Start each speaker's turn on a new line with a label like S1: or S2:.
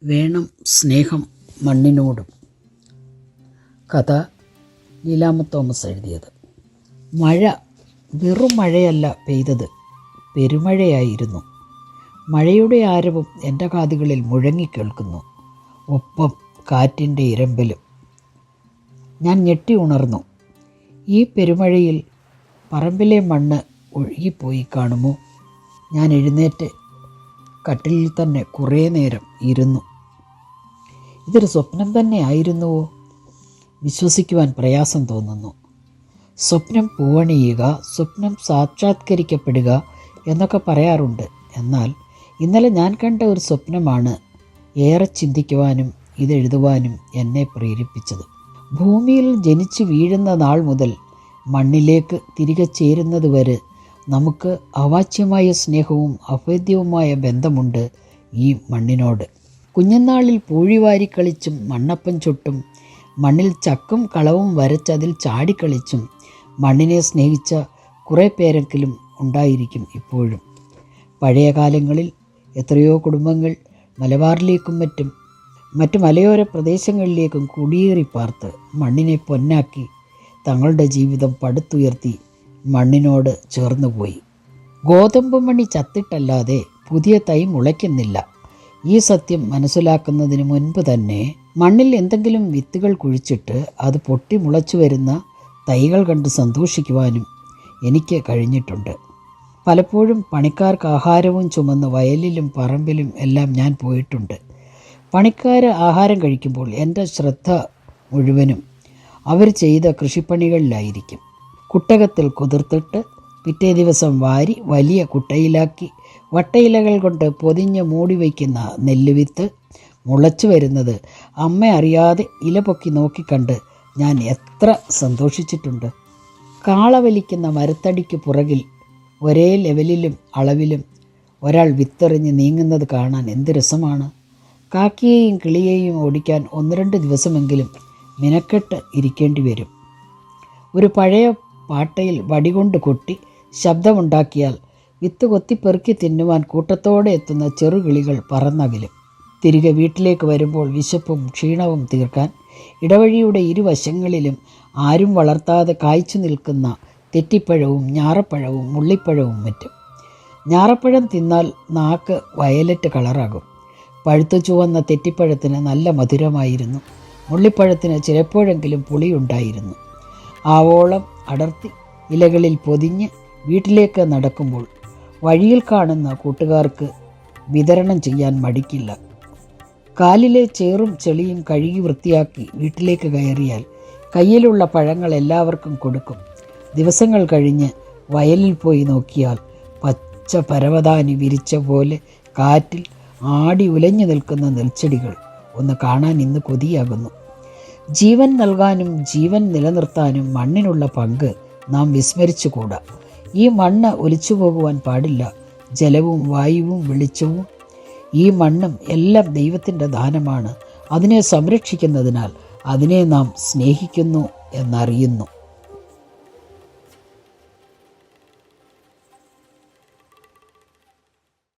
S1: വേണം സ്നേഹം മണ്ണിനോടും. കഥ ലീലാമ്മ തോമസ് എഴുതിയത്. മഴ വെറും മഴയല്ല പെയ്തത്, പെരുമഴയായിരുന്നു. മഴയുടെ ആരവം എൻ്റെ കാതുകളിൽ മുഴങ്ങിക്കേൾക്കുന്നു, ഒപ്പം കാറ്റിൻ്റെ ഇരമ്പലും. ഞാൻ ഞെട്ടി ഉണർന്നു. ഈ പെരുമഴയിൽ പറമ്പിലെ മണ്ണ് ഒഴുകിപ്പോയി കാണുമോ? ഞാൻ എഴുന്നേറ്റ് കട്ടിലിൽ തന്നെ കുറേ നേരം ഇരുന്നു. ഇതൊരു സ്വപ്നം തന്നെ ആയിരുന്നുവോ? വിശ്വസിക്കുവാൻ പ്രയാസം തോന്നുന്നു. സ്വപ്നം പൂവണിയുക, സ്വപ്നം സാക്ഷാത്കരിക്കപ്പെടുക എന്നൊക്കെ പറയാറുണ്ട്. എന്നാൽ ഇന്നലെ ഞാൻ കണ്ട ഒരു സ്വപ്നമാണ് ഏറെ ചിന്തിക്കുവാനും ഇതെഴുതുവാനും എന്നെ പ്രേരിപ്പിച്ചത്. ഭൂമിയിൽ ജനിച്ചു വീഴുന്ന നാൾ മുതൽ മണ്ണിലേക്ക് തിരികെ ചേരുന്നത് വരെ നമുക്ക് അവാച്യമായ സ്നേഹവും അഭേദ്യവുമായ ബന്ധമുണ്ട് ഈ മണ്ണിനോട്. കുഞ്ഞുനാളിൽ പൂഴിവാരി കളിച്ചും മണ്ണപ്പം ചുട്ടും മണ്ണിൽ ചക്കും കളവും വരച്ചതിൽ ചാടിക്കളിച്ചും മണ്ണിനെ സ്നേഹിച്ച കുറേ പേരെങ്കിലും ഉണ്ടായിരിക്കും ഇപ്പോഴും. പഴയ കാലങ്ങളിൽ എത്രയോ കുടുംബങ്ങൾ മലബാറിലേക്കും മറ്റു മലയോര പ്രദേശങ്ങളിലേക്കും കുടിയേറി പാർത്ത് മണ്ണിനെ പൊന്നാക്കി തങ്ങളുടെ ജീവിതം പടുത്തുയർത്തി മണ്ണിനോട് ചേർന്നുപോയി. ഗോതമ്പ് മണി ചത്തിട്ടല്ലാതെ പുതിയ തൈ മുളയ്ക്കുന്നില്ല. ഈ സത്യം മനസ്സിലാക്കുന്നതിന് മുൻപ് തന്നെ മണ്ണിൽ എന്തെങ്കിലും വിത്തുകൾ കുഴിച്ചിട്ട് അത് പൊട്ടി മുളച്ചു വരുന്ന തൈകൾ കണ്ട് സന്തോഷിക്കുവാനും എനിക്ക് കഴിഞ്ഞിട്ടുണ്ട്. പലപ്പോഴും പണിക്കാർക്ക് ആഹാരവും ചുമന്ന് വയലിലും പറമ്പിലും എല്ലാം ഞാൻ പോയിട്ടുണ്ട്. പണിക്കാർ ആഹാരം കഴിക്കുമ്പോൾ എൻ്റെ ശ്രദ്ധ മുഴുവനും അവർ ചെയ്ത കൃഷിപ്പണികളിലായിരിക്കും. കുട്ടകത്തിൽ കുതിർത്തിട്ട് പിറ്റേ ദിവസം വാരി വലിയ കുട്ടയിലാക്കി വട്ടയിലകൾ കൊണ്ട് പൊതിഞ്ഞ് മൂടി വയ്ക്കുന്ന നെല്ലുവിത്ത് മുളച്ചു വരുന്നത് അമ്മ അറിയാതെ ഇല പൊക്കി നോക്കിക്കണ്ട് ഞാൻ എത്ര സന്തോഷിച്ചിട്ടുണ്ട്. കാള വലിക്കുന്ന മരത്തടിക്ക് പുറകിൽ ഒരേ ലെവലിലും അളവിലും ഒരാൾ വിത്തെറിഞ്ഞ് നീങ്ങുന്നത് കാണാൻ എന്ത് രസമാണ്. കാക്കയെയും കിളിയെയും ഓടിക്കാൻ 1-2 ദിവസമെങ്കിലും മിനക്കെട്ട് ഇരിക്കേണ്ടി വരും. ഒരു പഴയ പാട്ടയിൽ വടികൊണ്ട് കൊട്ടി ശബ്ദമുണ്ടാക്കിയാൽ വിത്ത് കൊത്തിപ്പെറുക്കി തിന്നുവാൻ കൂട്ടത്തോടെ എത്തുന്ന ചെറുകിളികൾ പറന്നകലും. തിരികെ വീട്ടിലേക്ക് വരുമ്പോൾ വിശപ്പും ക്ഷീണവും തീർക്കാൻ ഇടവഴിയുടെ ഇരുവശങ്ങളിലും ആരും വളർത്താതെ കായ്ച്ചു നിൽക്കുന്ന തെറ്റിപ്പഴവും ഞാറപ്പഴവും മുള്ളിപ്പഴവും മറ്റും. ഞാറപ്പഴം തിന്നാൽ നാക്ക് വയലറ്റ് കളറാകും. പഴുത്തു ചുവന്ന തെറ്റിപ്പഴത്തിന് നല്ല മധുരമായിരുന്നു. മുള്ളിപ്പഴത്തിന് ചിലപ്പോഴെങ്കിലും പുളിയുണ്ടായിരുന്നു. ആവോളം അടർത്തി ഇലകളിൽ പൊതിഞ്ഞ് വീട്ടിലേക്ക് നടക്കുമ്പോൾ വഴിയിൽ കാണുന്ന കൂട്ടുകാർക്ക് വിതരണം ചെയ്യാൻ മടിക്കില്ല. കാലിലെ ചേറും ചെളിയും കഴുകി വൃത്തിയാക്കി വീട്ടിലേക്ക് കയറിയാൽ കയ്യിലുള്ള പഴങ്ങൾ എല്ലാവർക്കും കൊടുക്കും. ദിവസങ്ങൾ കഴിഞ്ഞ് വയലിൽ പോയി നോക്കിയാൽ പച്ച പരവതാനി വിരിച്ച പോലെ കാറ്റിൽ ആടി ഉലഞ്ഞു നിൽക്കുന്ന നെൽച്ചെടികൾ ഒന്ന് കാണാൻ ഇന്ന് കൊതിയാകുന്നു. ജീവൻ നൽകാനും ജീവൻ നിലനിർത്താനും മണ്ണിനുള്ള പങ്ക് നാം വിസ്മരിച്ചുകൂടാ. ഈ മണ്ണ് ഒലിച്ചു പോകുവാൻ പാടില്ല. ജലവും വായുവും വെളിച്ചവും ഈ മണ്ണും എല്ലാം ദൈവത്തിൻ്റെ ദാനമാണ്. അതിനെ സംരക്ഷിക്കുന്നതിനാൽ അതിനെ നാം സ്നേഹിക്കുന്നു എന്നറിയുന്നു.